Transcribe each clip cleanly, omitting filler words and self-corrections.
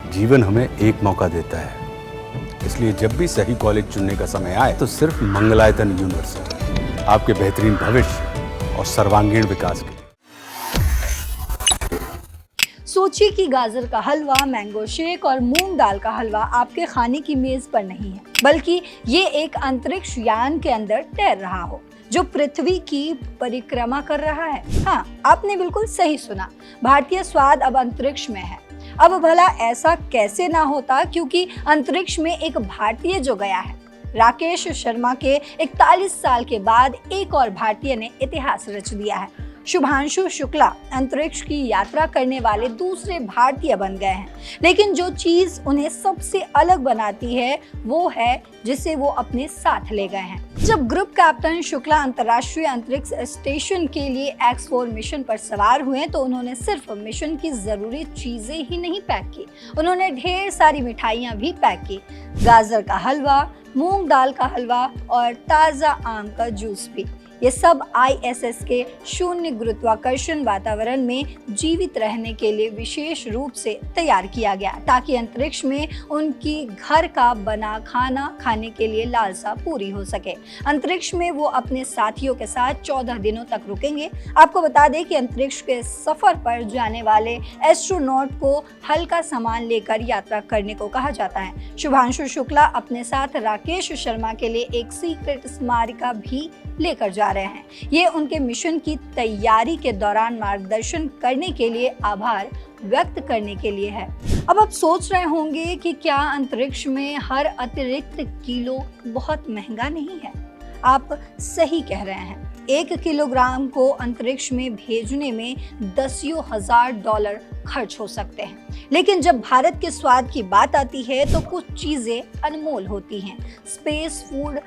जीवन हमें एक मौका देता है, इसलिए जब भी सही कॉलेज चुनने का समय आए तो सिर्फ मंगलायतन यूनिवर्सिटी आपके बेहतरीन भविष्य और सर्वांगीण विकास के लिए। सोचिए कि गाजर का हलवा, मैंगो शेक और मूंग दाल का हलवा आपके खाने की मेज पर नहीं है, बल्कि ये एक अंतरिक्ष यान के अंदर तैर रहा हो जो पृथ्वी की परिक्रमा कर रहा है। हाँ, आपने बिल्कुल सही सुना, भारतीय स्वाद अब अंतरिक्ष में है। अब भला ऐसा कैसे ना होता, क्योंकि अंतरिक्ष में एक भारतीय जो गया है। राकेश शर्मा के 41 साल के बाद एक और भारतीय ने इतिहास रच दिया है। शुभांशु शुक्ला अंतरिक्ष की यात्रा करने वाले दूसरे भारतीय बन गए हैं। लेकिन जो चीज उन्हें सबसे अलग बनाती है वो है जिसे वो अपने साथ ले गए हैं। जब ग्रुप कैप्टन शुक्ला अंतर्राष्ट्रीय अंतरिक्ष स्टेशन के लिए X4 मिशन पर सवार हुए तो उन्होंने सिर्फ मिशन की जरूरी चीजें ही नहीं पैक की, उन्होंने ढेर सारी मिठाइयां भी पैक की। गाजर का हलवा, मूंग दाल का हलवा और ताजा आम का जूस भी। ये सब ISS के शून्य गुरुत्वाकर्षण वातावरण में जीवित रहने के लिए विशेष रूप से तैयार किया गया, ताकि अंतरिक्ष में उनकी घर का बना खाना खाने के लिए लालसा पूरी हो सके। अंतरिक्ष में वो अपने साथियों के साथ 14 दिनों तक रुकेंगे। आपको बता दें कि अंतरिक्ष के सफर पर जाने वाले एस्ट्रोनॉट को हल्का सामान लेकर यात्रा करने को कहा जाता है। शुभांशु शुक्ला अपने साथ राकेश शर्मा के लिए एक सीक्रेट स्मारिका भी लेकर जा रहे हैं। ये उनके मिशन की तैयारी के दौरान मार्गदर्शन करने के लिए आभार व्यक्त करने के लिए है। अब आप सोच रहे होंगे कि क्या अंतरिक्ष में हर अतिरिक्त किलो बहुत महंगा नहीं है? आप सही कह रहे हैं। 1 किलोग्राम को अंतरिक्ष में भेजने में दसियों हजार डॉलर खर्च हो सकते हैं। लेकिन जब भारत के स्वाद की बात आती है तो कुछ चीजें अनमोल होती हैं। Space food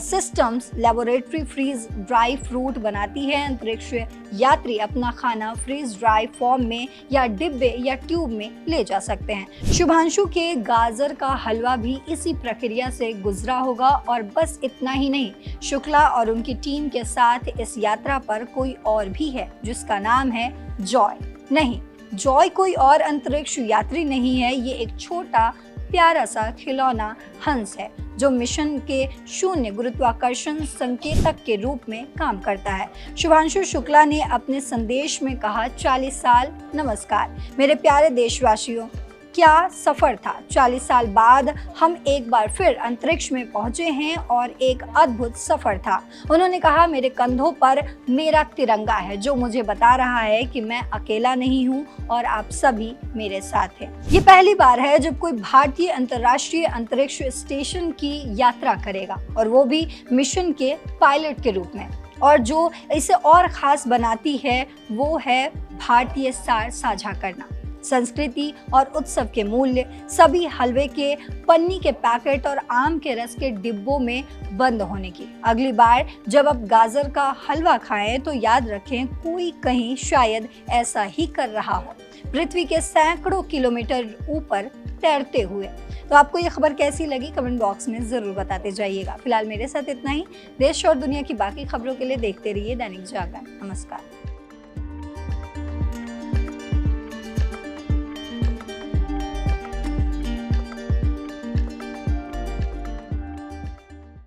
systems laboratory freeze dry fruit बनाती है। अंतरिक्ष यात्री अपना खाना फ्रीज ड्राई फॉर्म में या डिब्बे या ट्यूब में ले जा सकते हैं। शुभांशु के गाजर का हलवा भी इसी प्रक्रिया से गुजरा होगा। और बस इतना ही नहीं, शुक्ला और उनकी टीम के साथ इस यात्रा पर कोई और भी है जिसका नाम है जॉय। नहीं, जॉय कोई और अंतरिक्ष यात्री नहीं है, ये एक छोटा प्यारा सा खिलौना हंस है जो मिशन के शून्य गुरुत्वाकर्षण संकेतक के रूप में काम करता है। शुभांशु शुक्ला ने अपने संदेश में कहा, 40 साल नमस्कार मेरे प्यारे देशवासियों, क्या सफर था। 40 साल बाद हम एक बार फिर अंतरिक्ष में पहुंचे हैं और एक अद्भुत सफर था। उन्होंने कहा, मेरे कंधों पर मेरा तिरंगा है जो मुझे बता रहा है कि मैं अकेला नहीं हूं और आप सभी मेरे साथ हैं। ये पहली बार है जब कोई भारतीय अंतर्राष्ट्रीय अंतरिक्ष स्टेशन की यात्रा करेगा, और वो भी मिशन के पायलट के रूप में। और जो इसे और खास बनाती है वो है भारतीय सार साझा करना, संस्कृति और उत्सव के मूल्य, सभी हलवे के पन्नी के पैकेट और आम के रस के डिब्बों में बंद होने की। अगली बार जब आप गाजर का हलवा खाएं तो याद रखें, कोई कहीं शायद ऐसा ही कर रहा हो, पृथ्वी के सैकड़ों किलोमीटर ऊपर तैरते हुए। तो आपको ये खबर कैसी लगी कमेंट बॉक्स में जरूर बताते जाइएगा। फिलहाल मेरे साथ इतना ही। देश और दुनिया की बाकी खबरों के लिए देखते रहिए दैनिक जागरण। नमस्कार।